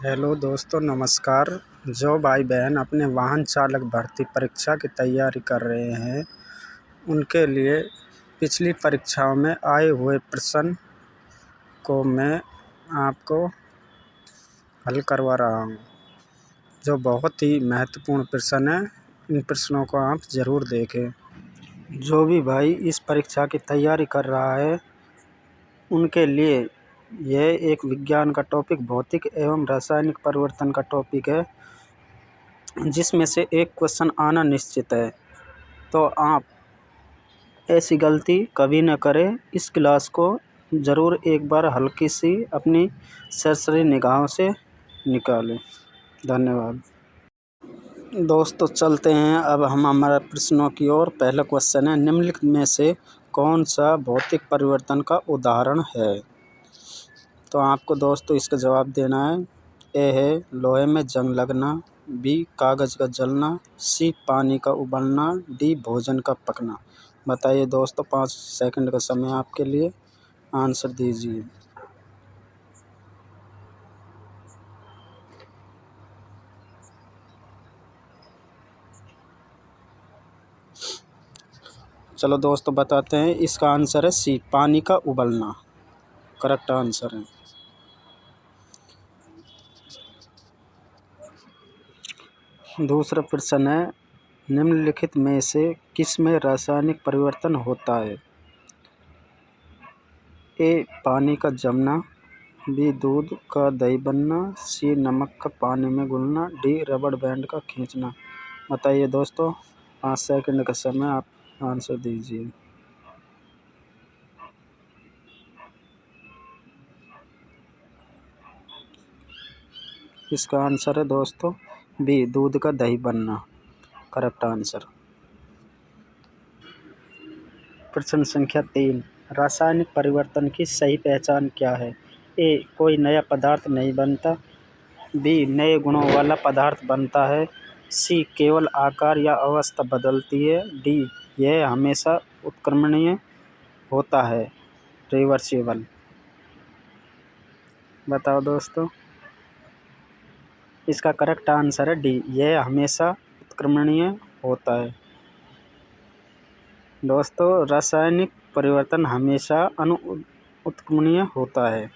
Hello दोस्तों, नमस्कार। जो भाई बहन अपने वाहन चालक भर्ती परीक्षा की तैयारी कर रहे हैं, उनके लिए पिछली परीक्षाओं में आए हुए प्रश्न को मैं आपको हल करवा रहा हूं, जो बहुत ही महत्वपूर्ण प्रश्न है। इन प्रश्नों को आप ज़रूर देखें। जो भी भाई इस परीक्षा की तैयारी कर रहा है, उनके लिए यह एक विज्ञान का टॉपिक, भौतिक एवं रासायनिक परिवर्तन का टॉपिक है, जिसमें से एक क्वेश्चन आना निश्चित है। तो आप ऐसी गलती कभी न करें। इस क्लास को ज़रूर एक बार हल्की सी अपनी सरसरी निगाहों से निकालें। धन्यवाद। दोस्तों, चलते हैं अब हम हमारे प्रश्नों की ओर। पहला क्वेश्चन है, निम्नलिखित में से कौन सा भौतिक परिवर्तन का उदाहरण है? तो आपको दोस्तों इसका जवाब देना है। ए है लोहे में जंग लगना, बी कागज़ का जलना, सी पानी का उबलना, डी भोजन का पकना। बताइए दोस्तों, 5 सेकंड का समय आपके लिए, आंसर दीजिए। चलो दोस्तों बताते हैं, इसका आंसर है सी, पानी का उबलना। करेक्ट आंसर है। दूसरा प्रश्न है, निम्नलिखित में से किसमें रासायनिक परिवर्तन होता है? ए पानी का जमना, बी दूध का दही बनना, सी नमक का पानी में घुलना, डी रबड़ बैंड का खींचना। बताइए दोस्तों, 5 सेकंड का समय, आप आंसर दीजिए। इसका आंसर है दोस्तों बी, दूध का दही बनना। Correct answer. प्रश्न संख्या 3, रासायनिक परिवर्तन की सही पहचान क्या है? ए कोई नया पदार्थ नहीं बनता, बी नए गुणों वाला पदार्थ बनता है, सी केवल आकार या अवस्था बदलती है, डी यह हमेशा उत्क्रमणीय होता है, रिवर्सिबल। बताओ दोस्तों। इसका करेक्ट आंसर है डी, यह हमेशा उत्क्रमणीय होता है। दोस्तों, रासायनिक परिवर्तन हमेशा उत्क्रमणीय होता है,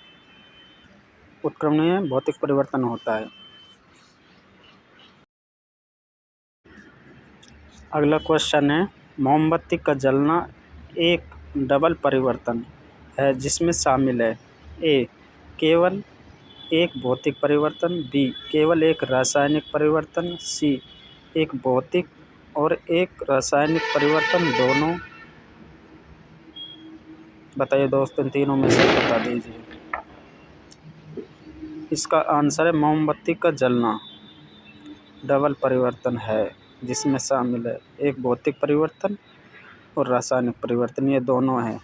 उत्क्रमणीय भौतिक परिवर्तन होता है। अगला क्वेश्चन है, मोमबत्ती का जलना एक डबल परिवर्तन है जिसमें शामिल है ए केवल एक भौतिक परिवर्तन, बी केवल एक रासायनिक परिवर्तन, सी एक भौतिक और एक रासायनिक परिवर्तन दोनों। बताइए दोस्तों, इन तीनों में से बता दीजिए। इसका आंसर है मोमबत्ती का जलना डबल परिवर्तन है, जिसमें शामिल है एक भौतिक परिवर्तन और रासायनिक परिवर्तन, ये दोनों हैं।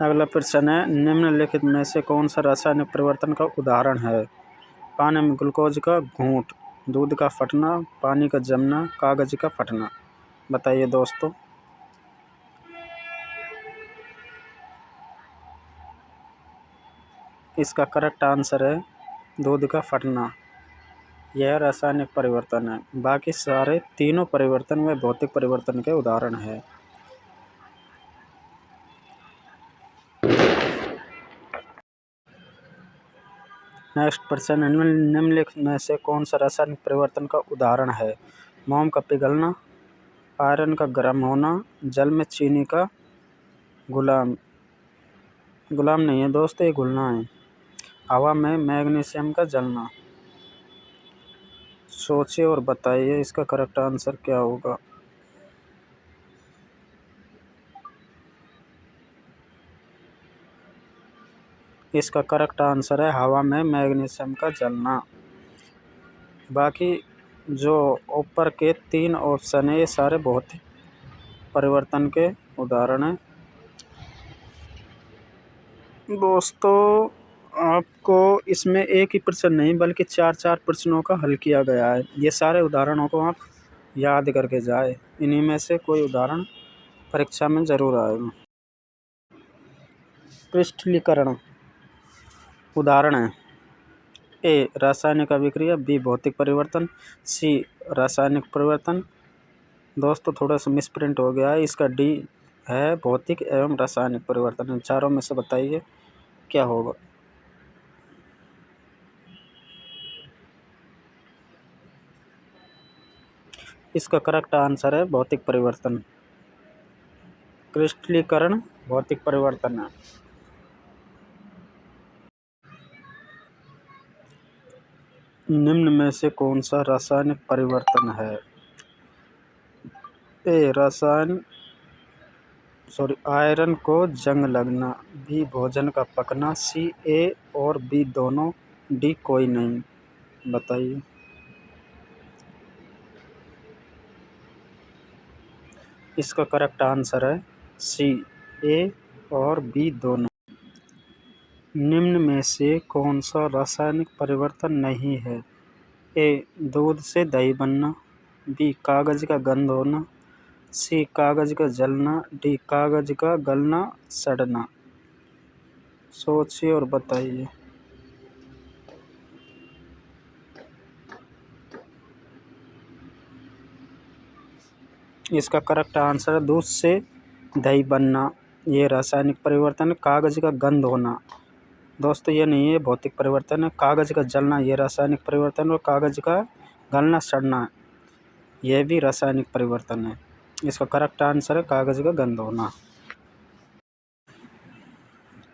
अगला प्रश्न है, निम्नलिखित में से कौन सा रासायनिक परिवर्तन का उदाहरण है? पानी में ग्लूकोज का घूंट, दूध का फटना, पानी का जमना, कागज का फटना। बताइए दोस्तों। इसका करेक्ट आंसर है दूध का फटना, यह रासायनिक परिवर्तन है। बाकी सारे तीनों परिवर्तन व भौतिक परिवर्तन के उदाहरण है। नेक्स्ट प्रश्न, निम्नलिखित में से कौन सा रासायनिक परिवर्तन का उदाहरण है? मोम का पिघलना, आयरन का गर्म होना, जल में चीनी का गुलाम नहीं है दोस्तों, ये घुलना है, हवा में मैग्नीशियम का जलना। सोचिए और बताइए इसका करेक्ट आंसर क्या होगा। इसका करेक्ट आंसर है हवा में मैग्नीशियम का जलना। बाकी जो ऊपर के 3 ऑप्शन है, ये सारे भौतिक परिवर्तन के उदाहरण हैं। दोस्तों, आपको इसमें एक ही प्रश्न नहीं बल्कि 4 प्रश्नों का हल किया गया है। ये सारे उदाहरणों को आप याद करके जाए, इन्हीं में से कोई उदाहरण परीक्षा में ज़रूर आएगा। क्रिस्टलीकरण उदाहरण है। ए रासायनिक अभिक्रिया, बी भौतिक परिवर्तन, सी रासायनिक परिवर्तन। दोस्तों थोड़ा सा मिसप्रिंट हो गया है, इसका डी है भौतिक एवं रासायनिक परिवर्तन। इन चारों में से बताइए क्या होगा। इसका करेक्ट आंसर है भौतिक परिवर्तन। क्रिस्टलीकरण भौतिक परिवर्तन है। निम्न में से कौन सा रासायनिक परिवर्तन है। ए आयरन को जंग लगना, बी भोजन का पकना, सी ए और बी दोनों, डी कोई नहीं। बताइए। इसका करेक्ट आंसर है सी ए और बी दोनों। निम्न में से कौन सा रासायनिक परिवर्तन नहीं है। ए दूध से दही बनना, बी कागज का गंध होना, सी कागज का जलना, डी कागज का गलना सड़ना। सोचिए और बताइए। इसका करेक्ट आंसर है दूध से दही बनना, ये रासायनिक परिवर्तन है। कागज का गंध होना दोस्तों ये नहीं है भौतिक परिवर्तन है। कागज का जलना ये रासायनिक परिवर्तन, और कागज का गलना सड़ना यह भी रासायनिक परिवर्तन है। इसका करेक्ट आंसर है कागज का गंध होना।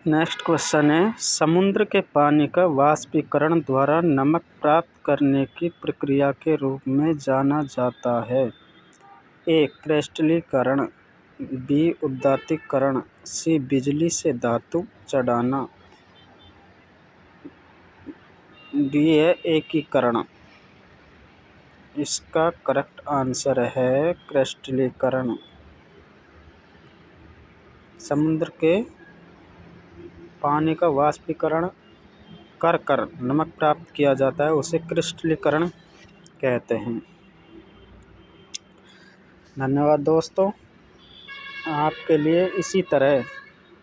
नेक्स्ट क्वेश्चन है, समुद्र के पानी का वाष्पीकरण द्वारा नमक प्राप्त करने की प्रक्रिया के रूप में जाना जाता है। ए क्रिस्टलीकरण, बी उद्गातीकरण, सी बिजली से धातु चढ़ाना, डी है एकीकरण। इसका करेक्ट आंसर है क्रिस्टलीकरण। समुद्र के पानी का वाष्पीकरण कर नमक प्राप्त किया जाता है, उसे क्रिस्टलीकरण कहते हैं। धन्यवाद दोस्तों, आपके लिए इसी तरह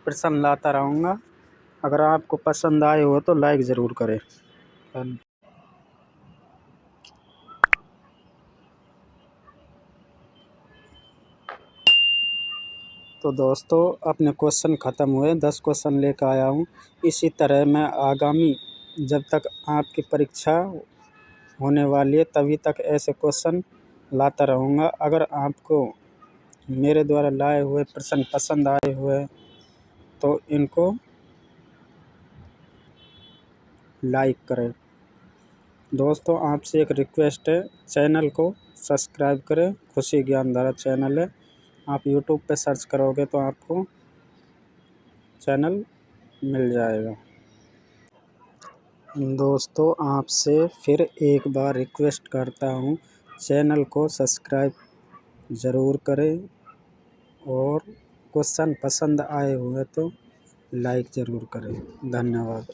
प्रश्न लाता रहूँगा। अगर आपको पसंद आए हो तो लाइक ज़रूर करें। तो दोस्तों अपने क्वेश्चन ख़त्म हुए, 10 क्वेश्चन लेकर आया हूँ। इसी तरह मैं आगामी जब तक आपकी परीक्षा होने वाली है तभी तक ऐसे क्वेश्चन लाता रहूँगा। अगर आपको मेरे द्वारा लाए हुए प्रश्न पसंद आए हुए तो इनको लाइक करें। दोस्तों आपसे एक रिक्वेस्ट है, चैनल को सब्सक्राइब करें। खुशी ज्ञानधारा चैनल है, आप यूट्यूब पे सर्च करोगे तो आपको चैनल मिल जाएगा। दोस्तों आपसे फिर एक बार रिक्वेस्ट करता हूँ, चैनल को सब्सक्राइब ज़रूर करें और क्वेश्चन पसंद आए हुए तो लाइक ज़रूर करें। धन्यवाद।